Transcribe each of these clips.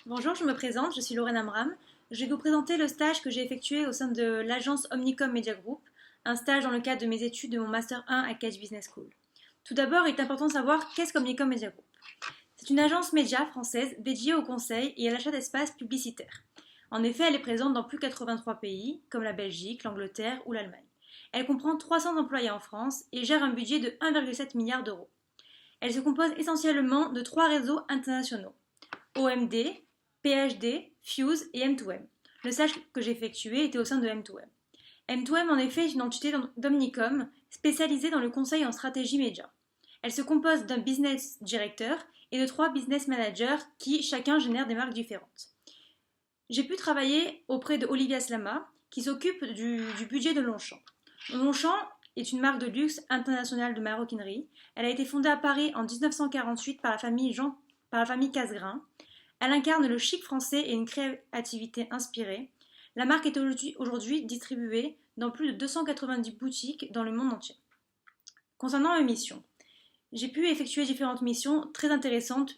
Bonjour, je me présente, je suis Lorraine Amram. Je vais vous présenter le stage que j'ai effectué au sein de l'agence Omnicom Media Group, un stage dans le cadre de mes études de mon Master 1 à Cage Business School. Tout d'abord, il est important de savoir qu'est-ce qu'Omnicom Media Group. C'est une agence média française dédiée au conseil et à l'achat d'espaces publicitaires. En effet, elle est présente dans plus de 83 pays, comme la Belgique, l'Angleterre ou l'Allemagne. Elle comprend 300 employés en France et gère un budget de 1,7 milliard d'euros. Elle se compose essentiellement de 3 réseaux internationaux: OMD, PhD, Fuse et M2M. Le stage que j'ai effectué était au sein de M2M. M2M, en effet, est une entité d'Omnicom spécialisée dans le conseil en stratégie média. Elle se compose d'un business director et de 3 business managers qui, chacun, génèrent des marques différentes. J'ai pu travailler auprès de Olivia Slama, qui s'occupe du budget de Longchamp. Longchamp est une marque de luxe internationale de maroquinerie. Elle a été fondée à Paris en 1948 par la famille Casgrain. Elle incarne le chic français et une créativité inspirée. La marque est aujourd'hui distribuée dans plus de 290 boutiques dans le monde entier. Concernant mes missions, j'ai pu effectuer différentes missions très intéressantes,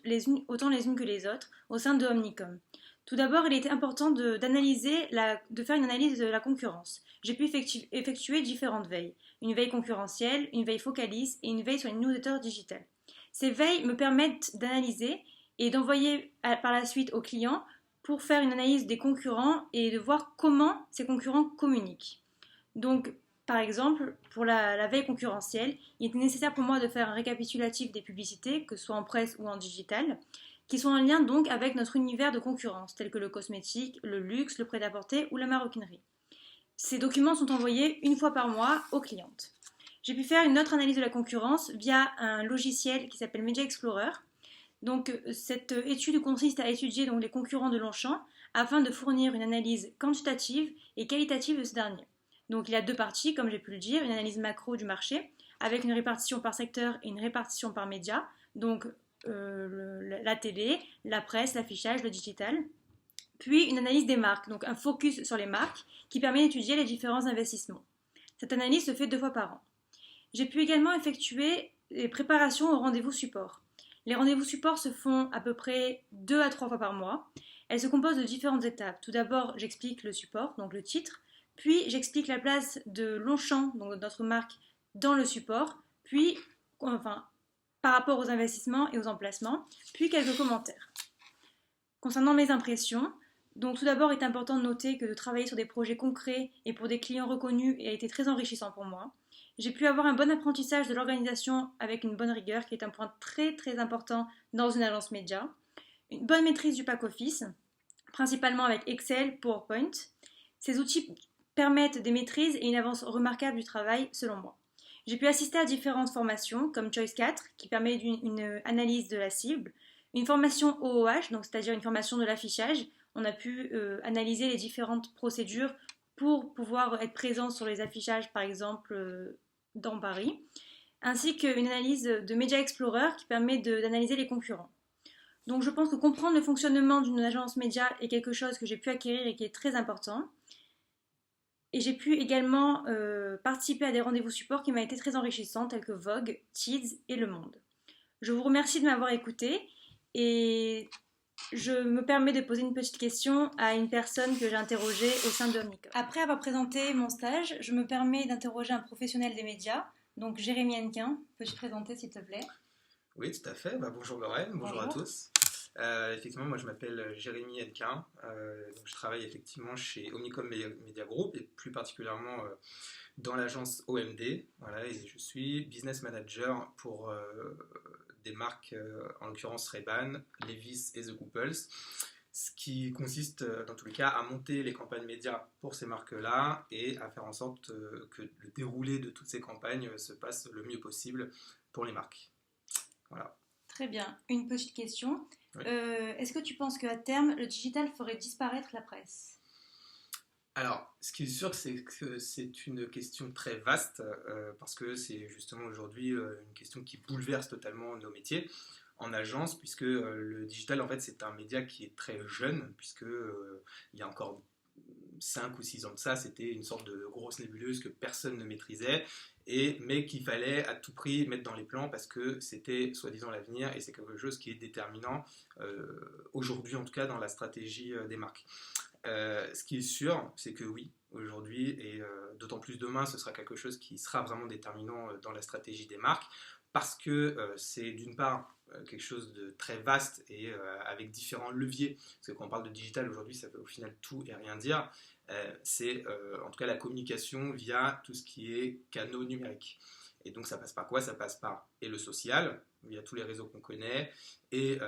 autant les unes que les autres, au sein de Omnicom. Tout d'abord, il était important de faire une analyse de la concurrence. J'ai pu effectuer différentes veilles. Une veille concurrentielle, une veille focaliste et une veille sur les newsletters digitales. Ces veilles me permettent d'analyser et d'envoyer par la suite aux clients pour faire une analyse des concurrents et de voir comment ces concurrents communiquent. Donc, par exemple, pour la veille concurrentielle, il était nécessaire pour moi de faire un récapitulatif des publicités, que ce soit en presse ou en digital, qui sont en lien donc avec notre univers de concurrence, tels que le cosmétique, le luxe, le prêt-à-porter ou la maroquinerie. Ces documents sont envoyés une fois par mois aux clientes. J'ai pu faire une autre analyse de la concurrence via un logiciel qui s'appelle Media Explorer. Donc, cette étude consiste à étudier donc, les concurrents de Longchamp afin de fournir une analyse quantitative et qualitative de ce dernier. Donc, il y a 2 parties, comme j'ai pu le dire, une analyse macro du marché avec une répartition par secteur et une répartition par média, donc la télé, la presse, l'affichage, le digital. Puis une analyse des marques, donc un focus sur les marques qui permet d'étudier les différents investissements. Cette analyse se fait 2 fois par an. J'ai pu également effectuer les préparations aux rendez-vous support. Les rendez-vous support se font à peu près 2 à 3 fois par mois. Elles se composent de différentes étapes. Tout d'abord, j'explique le support, donc le titre, puis j'explique la place de Longchamp, donc notre marque, dans le support, puis par rapport aux investissements et aux emplacements, puis quelques commentaires. Concernant mes impressions, donc tout d'abord, il est important de noter que de travailler sur des projets concrets et pour des clients reconnus a été très enrichissant pour moi. J'ai pu avoir un bon apprentissage de l'organisation avec une bonne rigueur, qui est un point très très important dans une agence média. Une bonne maîtrise du pack office, principalement avec Excel, PowerPoint. Ces outils permettent des maîtrises et une avance remarquable du travail, selon moi. J'ai pu assister à différentes formations, comme Choice 4, qui permet une analyse de la cible, une formation OOH, donc c'est-à-dire une formation de l'affichage. On a pu analyser les différentes procédures pour pouvoir être présent sur les affichages, par exemple, dans Paris, ainsi qu'une analyse de Media Explorer qui permet d'analyser les concurrents. Donc je pense que comprendre le fonctionnement d'une agence média est quelque chose que j'ai pu acquérir et qui est très important. Et j'ai pu également participer à des rendez-vous support qui m'ont été très enrichissants, tels que Vogue, Tids et Le Monde. Je vous remercie de m'avoir écouté et je me permets de poser une petite question à une personne que j'ai interrogée au sein de Omnicom. Après avoir présenté mon stage, je me permets d'interroger un professionnel des médias, donc Jérémy Hennequin. Peux-tu te présenter s'il te plaît? Oui, tout à fait. Bonjour Lorraine, bonjour à Bonjour. tous. Effectivement, moi je m'appelle Jérémy Hennequin. Donc je travaille effectivement chez Omnicom Media Group et plus particulièrement dans l'agence OMD. Voilà, et je suis business manager pour des marques, en l'occurrence Ray-Ban, Levi's et The Couples. Ce qui consiste dans tous les cas à monter les campagnes médias pour ces marques-là et à faire en sorte que le déroulé de toutes ces campagnes se passe le mieux possible pour les marques. Voilà. Très bien. Une petite question. Oui. Est-ce que tu penses qu'à terme, le digital ferait disparaître la presse? Alors, ce qui est sûr, c'est que c'est une question très vaste parce que c'est justement aujourd'hui une question qui bouleverse totalement nos métiers en agence, puisque le digital, en fait, c'est un média qui est très jeune, puisque il y a encore 5 ou 6 ans de ça, c'était une sorte de grosse nébuleuse que personne ne maîtrisait, mais qu'il fallait à tout prix mettre dans les plans parce que c'était soi-disant l'avenir et c'est quelque chose qui est déterminant aujourd'hui en tout cas dans la stratégie des marques. Ce qui est sûr, c'est que oui, aujourd'hui et d'autant plus demain, ce sera quelque chose qui sera vraiment déterminant dans la stratégie des marques parce que c'est d'une part quelque chose de très vaste et avec différents leviers. Parce que quand on parle de digital aujourd'hui, ça veut au final tout et rien dire. C'est en tout cas la communication via tout ce qui est canaux numériques. Et donc ça passe par quoi? Ça passe par et le social, via tous les réseaux qu'on connaît, et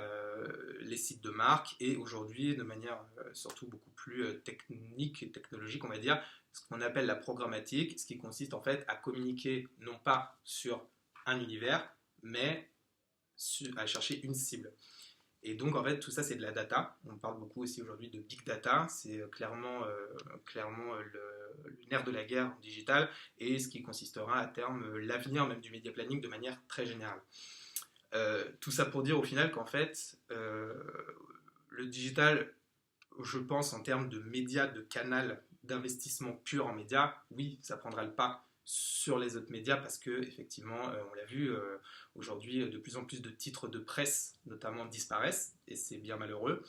les sites de marque, et aujourd'hui de manière surtout beaucoup plus technique et technologique, on va dire, ce qu'on appelle la programmatique, ce qui consiste en fait à communiquer non pas sur un univers, mais à chercher une cible. Et donc, en fait, tout ça, c'est de la data. On parle beaucoup aussi aujourd'hui de big data. C'est clairement le nerf de la guerre en digital et ce qui consistera à terme l'avenir même du media planning de manière très générale. Tout ça pour dire au final qu'en fait, le digital, je pense, en termes de médias, de canal d'investissement pur en médias, oui, ça prendra le pas sur les autres médias parce que effectivement on l'a vu aujourd'hui de plus en plus de titres de presse notamment disparaissent et c'est bien malheureux,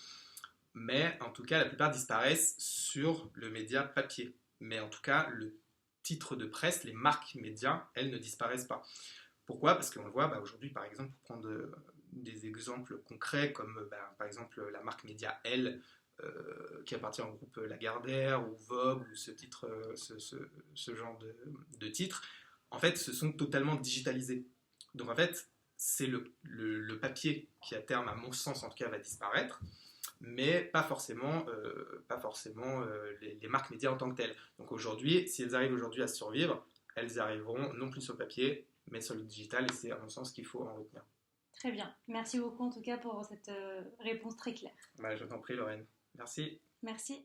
mais en tout cas la plupart disparaissent sur le média papier, mais en tout cas le titre de presse, les marques médias, elles ne disparaissent pas. Pourquoi? Parce qu'on le voit aujourd'hui par exemple, pour prendre des exemples concrets comme par exemple la marque média Elle qui appartient au groupe Lagardère ou Vogue ou ce genre de titres, en fait, se sont totalement digitalisés. Donc en fait, c'est le papier qui à terme, à mon sens en tout cas, va disparaître, mais pas forcément les marques médias en tant que telles. Donc aujourd'hui, si elles arrivent aujourd'hui à survivre, elles arriveront non plus sur le papier, mais sur le digital, et c'est à mon sens qu'il faut en retenir. Très bien. Merci beaucoup en tout cas pour cette réponse très claire. Je t'en prie, Lorraine. Merci. Merci.